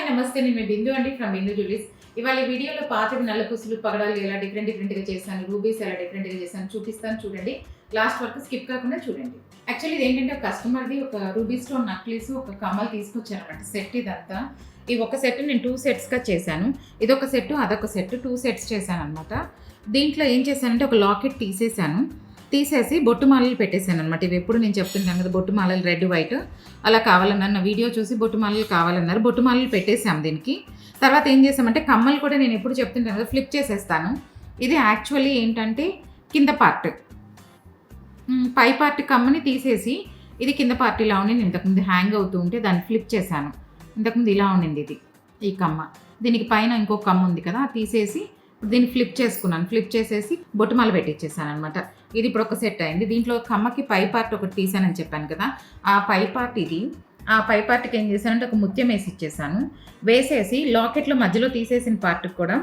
నమస్తే. నేను మీ బిందు అండి ఫ్రమ్ బిందు జ్యువెలరీస్. ఇవాళ ఈ వీడియోలో పాతవి నల్ల పూసలు పగడాలు ఎలా డిఫరెంట్‌గా చేశాను, రూబీస్ ఎలా డిఫరెంట్‌గా చేశాను చూపిస్తాను చూడండి. లాస్ట్ వరకు స్కిప్ కాకుండా చూడండి. యాక్చువల్లీ ఇదేంటంటే ఒక కస్టమర్‌ది ఒక రూబీ స్టోన్ నక్లీస్, ఒక కమ్మలు తీసుకొచ్చారన్నమాట. సెట్ ఇదంతా. ఈ ఒక సెట్ నేను 2 సెట్స్‌గా చేశాను. ఇదొక సెట్, అదొక సెట్ 2 సెట్స్ చేశానన్నమాట. దీంట్లో ఏం చేశానంటే ఒక లాకెట్ తీసేసి బొట్టు మాలలు పెట్టేశాననమాట. ఇవి ఎప్పుడు నేను చెప్తుంటాను కదా, బొట్టు మాలలు రెడ్ వైట్ అలా కావాలన్నారు. నా వీడియో చూసి బొట్టు మాలలు కావాలన్నారు. బొట్టు మాలలు పెట్టేసాం దీనికి. తర్వాత ఏం చేసామంటే కమ్మలు కూడా నేను ఎప్పుడు చెప్తుంటాను కదా, ఫ్లిప్ చేసేస్తాను. ఇది యాక్చువల్లీ ఏంటంటే కింద పార్ట్, పై పార్ట్ కమ్మని తీసేసి ఇది కింద పార్ట్ ఇలా ఉండి ఇంతకుముందు హ్యాంగ్ అవుతూ ఉంటే దాన్ని ఫ్లిప్ చేశాను. ఇంతకుముందు ఇలా ఉండింది ఇది ఈ కమ్మ. దీనికి పైన ఇంకో కమ్మ ఉంది కదా, తీసేసి దీన్ని ఫ్లిప్ చేసుకున్నాను. ఫ్లిప్ చేసేసి బొట్టుమాల పెట్టించేసాను అనమాట. ఇది ఇప్పుడు ఒక సెట్ అయింది. దీంట్లో కమ్మకి పై పార్ట్ ఒకటి తీసానని చెప్పాను కదా, ఆ పై పార్ట్ ఇది. ఆ పై పార్ట్కి ఏం చేశానంటే ఒక ముత్యం వేసేసి లాకెట్లో మధ్యలో తీసేసిన పార్ట్కి కూడా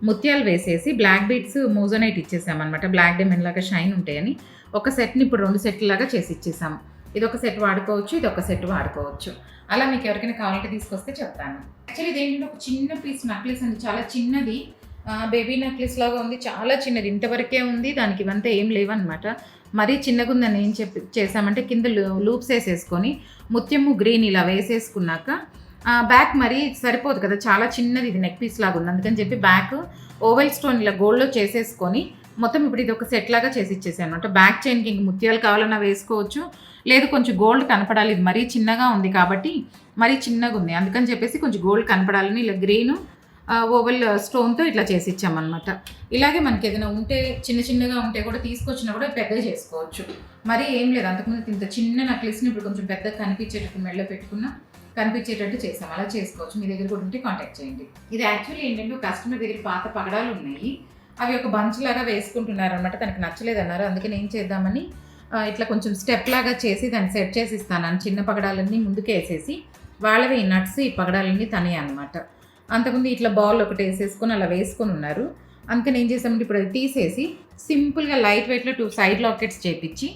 ముత్యాలు వేసేసి బ్లాక్ బీడ్స్ మోజోనైట్ ఇచ్చేసామన్నమాట. బ్లాక్ డైమండ్ లాగా షైన్ ఉంటాయని ఒక సెట్ని ఇప్పుడు 2 సెట్ల లాగా చేసి ఇచ్చేసాము. ఇది ఒక సెట్ వాడుకోవచ్చు, ఇది ఒక సెట్ వాడుకోవచ్చు. అలా మీకు ఎవరికైనా కావాలంటే తీసుకొస్తే చెప్తాను. యాక్చువల్లీ ఇదేంటంటే ఒక చిన్న పీస్ నక్లెస్ అండి, చాలా చిన్నది. బేబీ నెక్లెస్ లాగా ఉంది, చాలా చిన్నది. ఇంతవరకే ఉంది, దానికి ఇవంతా ఏం లేవన్నమాట. మరీ చిన్నగా ఉందని ఏం చేసామంటే కింద లూప్స్ వేసేసుకొని ముత్యము గ్రీన్ ఇలా వేసేసుకున్నాక బ్యాక్ మరీ సరిపోదు కదా, చాలా చిన్నది ఇది, నెక్ పీస్ లాగా ఉంది. అందుకని చెప్పి బ్యాక్ ఓవెల్ స్టోన్ ఇలా గోల్డ్లో చేసేసుకొని మొత్తం ఇప్పుడు ఇది ఒక సెట్ లాగా చేసి ఇచ్చేసాను అనమాట. బ్యాక్ చైన్కి ఇంక ముత్యాలు కావాలన్నా వేసుకోవచ్చు, లేదు కొంచెం గోల్డ్ కనపడాలి. ఇది మరీ చిన్నగా ఉంది కాబట్టి, మరీ చిన్నగా ఉంది అందుకని చెప్పేసి కొంచెం గోల్డ్ కనపడాలని ఇలా గ్రీను ఓవెల్ స్టోన్తో ఇట్లా చేసి ఇచ్చామన్నమాట. ఇలాగే మనకి ఏదైనా ఉంటే చిన్నగా ఉంటే కూడా తీసుకొచ్చినా కూడా పెద్దగా చేసుకోవచ్చు. మరీ ఏం లేదు, అంతకుముందు ఇంత చిన్న నక్లెస్ని ఇప్పుడు కొంచెం పెద్దగా కనిపించేటట్టు మెడలో పెట్టుకున్నా కనిపించేటట్టు చేసాం. అలా చేసుకోవచ్చు. మీ దగ్గర కూడా ఉంటే కాంటాక్ట్ చేయండి. ఇది యాక్చువల్లీ ఏంటంటే కస్టమర్ దగ్గర పాత పగడాలు ఉన్నాయి, అవి ఒక బంచ్ లాగా వేసుకుంటున్నారు అనమాట. తనకు నచ్చలేదన్నారు. అందుకని ఏం చేద్దామని ఇట్లా కొంచెం స్టెప్ లాగా చేసి దాన్ని సెట్ చేసి ఇస్తాను. చిన్న పగడాలన్నీ ముందుకే వేసేసి వాళ్ళవి ఈ నట్స్ ఈ పగడాలన్నీ తనే అనమాట. అంతకుముందు ఇట్లా బాల్ ఒకటి వేసేసుకొని అలా వేసుకొని ఉన్నారు. అందుకని ఏం చేసామంటే ఇప్పుడు అది తీసేసి సింపుల్గా లైట్ వెయిట్లో 2 సైడ్ లాకెట్స్ చేపించి,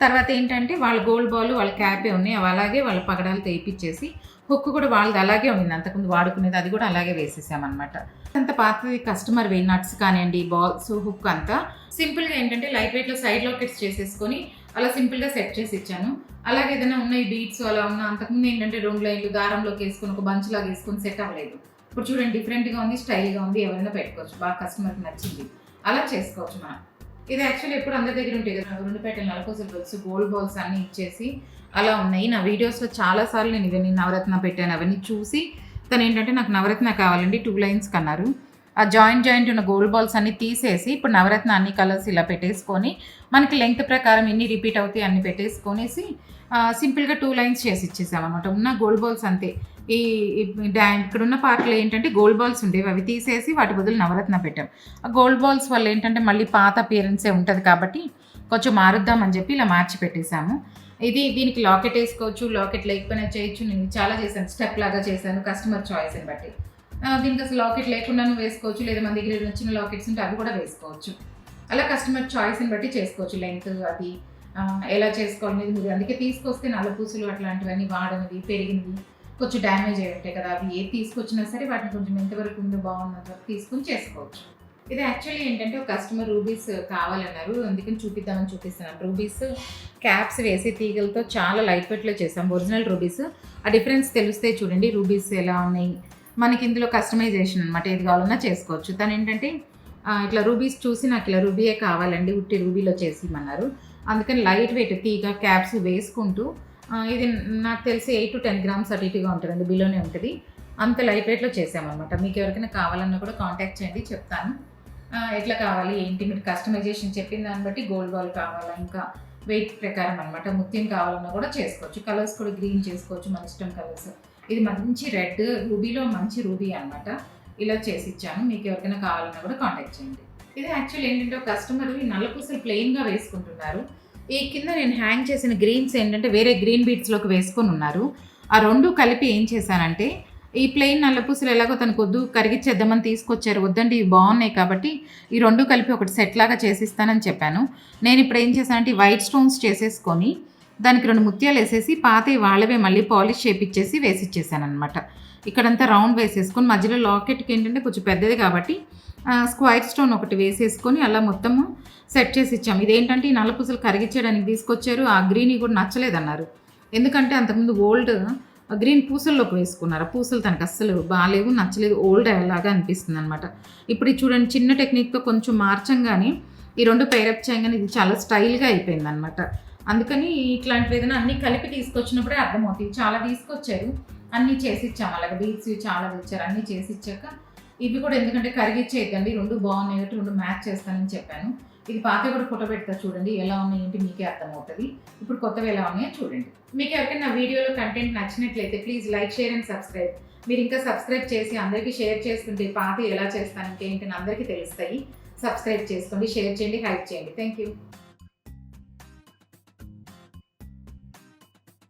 తర్వాత ఏంటంటే వాళ్ళ గోల్డ్ బాల్ వాళ్ళ క్యాపే ఉన్నాయి, అవి అలాగే వాళ్ళ పగడాలు తెప్పించేసి హుక్ కూడా వాళ్ళది అలాగే ఉండింది, అంతకుముందు వాడుకునేది అది కూడా అలాగే వేసేసామన్నమాట. అంత పాతది కస్టమర్ నట్స్ కానివ్వండి, బాల్స్, హుక్ అంతా సింపుల్గా ఏంటంటే లైట్ వెయిట్లో సైడ్ లాకెట్స్ చేసేసుకొని అలా సింపుల్గా సెట్ చేసి ఇచ్చాను. అలాగే ఏదైనా ఉన్నాయి బీట్స్ అలా ఉన్న, అంతకుముందు ఏంటంటే 2 లైన్లు దారంలోకి వేసుకొని ఒక బంచ్ లాగా వేసుకొని సెట్ అవ్వలేదు. ఇప్పుడు చూడండి డిఫరెంట్గా ఉంది, స్టైల్గా ఉంది, ఎవరైనా పెట్టుకోవచ్చు. బాగా కస్టమర్కి నచ్చింది, అలా చేసుకోవచ్చు మనం. ఇది యాక్చువల్లీ ఎప్పుడు అందరి దగ్గర ఉంటాయి కదా, 2 పేటలు నలకోసలు బాల్స్, గోల్డ్ బాల్స్ అన్నీ ఇచ్చేసి అలా ఉన్నాయి. నా వీడియోస్లో చాలాసార్లు నేను ఇవన్నీ నవరత్న పెట్టాను. అవన్నీ చూసి తను ఏంటంటే నాకు నవరత్న కావాలండి 2 లైన్స్ కన్నారు. ఆ జాయింట్ ఉన్న గోల్డ్ బాల్స్ అన్నీ తీసేసి ఇప్పుడు నవరత్న అన్ని కలర్స్ ఇలా పెట్టేసుకొని మనకి లెంగ్త్ ప్రకారం ఎన్ని రిపీట్ అవుతాయి అన్ని పెట్టేసుకొనేసి సింపుల్గా 2 లైన్స్ చేసి ఇచ్చేసామన్నమాట. ఉన్న గోల్డ్ బాల్స్ అంతే. ఈ ఇక్కడున్న పార్ట్లో ఏంటంటే గోల్డ్ బాల్స్ ఉండేవి, అవి తీసేసి వాటి బదులు నవరత్న పెట్టాం. ఆ గోల్డ్ బాల్స్ వల్ల ఏంటంటే మళ్ళీ పాత అపియరెన్సే ఉంటుంది కాబట్టి కొంచెం మారుద్దామని చెప్పి ఇలా మార్చి పెట్టేశాము. దీనికి లాకెట్ వేసుకోవచ్చు, లాకెట్ లేకపోయినా చేయొచ్చు. నేను చాలా చేశాను, స్టెప్ లాగా చేశాను, కస్టమర్ చాయిస్ని బట్టి. దీనికి అసలు లాకెట్ లేకుండాను వేసుకోవచ్చు, లేదా మన దగ్గర నచ్చిన లాకెట్స్ ఉంటే అవి కూడా వేసుకోవచ్చు. అలా కస్టమర్ చాయిస్ని బట్టి చేసుకోవచ్చు. లెంగ్త్ అది ఎలా చేసుకోవాలనేది మీరు అందుకే తీసుకొస్తే నల్ల పూసలు అట్లాంటివన్నీ వాడనివి, పెరిగినవి, కొంచెం డ్యామేజ్ అయి ఉంటాయి కదా, అవి ఏది తీసుకొచ్చినా సరే వాటిని కొంచెం ఎంతవరకు ఉందో బాగున్నంత వరకు తీసుకుని చేసుకోవచ్చు. ఇది యాక్చువల్లీ ఏంటంటే ఒక కస్టమర్ రూబీస్ కావాలన్నారు, అందుకని చూపిస్తున్నాను. రూబీస్ క్యాప్స్ వేసి తీగలతో చాలా లైట్ వెయిట్లో చేసాం. ఒరిజినల్ రూబీస్ ఆ డిఫరెన్స్ తెలిస్తే చూడండి రూబీస్ ఎలా ఉన్నాయి. మనకి ఇందులో కస్టమైజేషన్ అనమాట, ఏది కావాలన్నా చేసుకోవచ్చు. తను ఏంటంటే ఇట్లా రూబీస్ చూసి నాకు ఇలా రూబీయే కావాలండి, ఉట్టి రూబీలో చేసిమన్నారు. అందుకని లైట్ వెయిట్ తీగ క్యాప్స్ వేసుకుంటూ, ఇది నాకు తెలిసి 8 to 10 గ్రామ్స్ అటు ఇటుగా ఉంటుందండి, బిలోనే ఉంటుంది. అంత లైట్ వెయిట్లో చేసామన్నమాట. మీకు ఎవరికైనా కావాలన్నా కూడా కాంటాక్ట్ చేయండి, చెప్తాను ఎట్లా కావాలి ఏంటి. మీరు కస్టమైజేషన్ చెప్పిన దాన్ని బట్టి గోల్డ్ బాల్ కావాలా, ఇంకా వెయిట్ ప్రకారం అనమాట. ముత్యం కావాలన్నా కూడా చేసుకోవచ్చు. కలర్స్ కూడా గ్రీన్ చేసుకోవచ్చు, మన ఇష్టం కలర్స్. ఇది మంచి రెడ్ రూబీలో మంచి రూబీ అనమాట. ఇలా చేసి ఇచ్చాను. మీకు ఎవరికైనా కావాలన్నా కూడా కాంటాక్ట్ చేయండి. ఇది యాక్చువల్ ఏంటంటే ఒక కస్టమర్ ఈ నల్ల పూసలు ప్లెయిన్గా వేసుకుంటున్నారు. ఈ కింద నేను హ్యాంగ్ చేసిన గ్రీన్స్ ఏంటంటే వేరే గ్రీన్ బీట్స్లోకి వేసుకొని ఉన్నారు. ఆ 2 కలిపి ఏం చేశానంటే, ఈ ప్లెయిన్ నల్ల పూసలు ఎలాగో తనకు వద్దు కరిగిచ్చేద్దామని తీసుకొచ్చారు. వద్దండి ఇవి బాగున్నాయి కాబట్టి ఈ 2 కలిపి ఒకటి సెట్ లాగా చేసిస్తానని చెప్పాను. నేను ఇప్పుడు ఏం చేశానంటే వైట్ స్టోన్స్ చేసేసుకొని దానికి 2 ముత్యాలు వేసేసి పాతవి వాళ్ళవే మళ్ళీ పాలిష్ చేపిచ్చేసి వేసిచ్చేసానమాట. ఇక్కడంతా రౌండ్ వేసేసుకొని మధ్యలో లాకెట్కి ఏంటంటే కొంచెం పెద్దది కాబట్టి స్క్వైర్ స్టోన్ ఒకటి వేసేసుకొని అలా మొత్తము సెట్ చేసి ఇచ్చాము. ఇదేంటంటే ఈ నల్ల పూసలు కరిగించడానికి తీసుకొచ్చారు. ఆ గ్రీన్ కూడా నచ్చలేదన్నారు. ఎందుకంటే అంతకుముందు ఓల్డ్ గ్రీన్ పూసల్లోకి వేసుకున్నారు. పూసలు తనకు అస్సలు బాగాలేవు, నచ్చలేదు, ఓల్డ్ అలాగా అనిపిస్తుంది అనమాట. ఇప్పుడు ఇది చూడండి, చిన్న టెక్నిక్తో కొంచెం మార్చంగానే ఈ 2 పేరప్ చేయగానే ఇది చాలా స్టైల్గా అయిపోయింది అనమాట. అందుకని ఇట్లాంటివి ఏదైనా అన్నీ కలిపి తీసుకొచ్చినప్పుడే అర్థమవుతాయి. చాలా తీసుకొచ్చారు, అన్నీ చేసి ఇచ్చాము. అలాగే బీట్స్ చాలా తెచ్చారు, అన్నీ చేసి ఇచ్చాక ఇవి కూడా ఎందుకంటే కరిగిచ్చేయద్దండి, 2 బాగున్నాయి కాబట్టి 2 మ్యాచ్ చేస్తానని చెప్పాను. ఇది పాత కూడా ఫోటో పెడతా చూడండి, ఎలా ఉన్నాయి ఏంటి మీకే అర్థమవుతుంది. ఇప్పుడు కొత్తవి ఎలా ఉన్నాయో చూడండి. మీకు ఎవరికైనా నా వీడియోలో కంటెంట్ నచ్చినట్లయితే please like, share and subscribe. మీరు ఇంకా సబ్స్క్రైబ్ చేసి అందరికీ షేర్ చేస్తుంటే పాత ఎలా చేస్తాను ఇంకేంటి అందరికీ తెలుస్తాయి. సబ్స్క్రైబ్ చేసుకోండి, షేర్ చేయండి, హైప్ చేయండి. Thank you.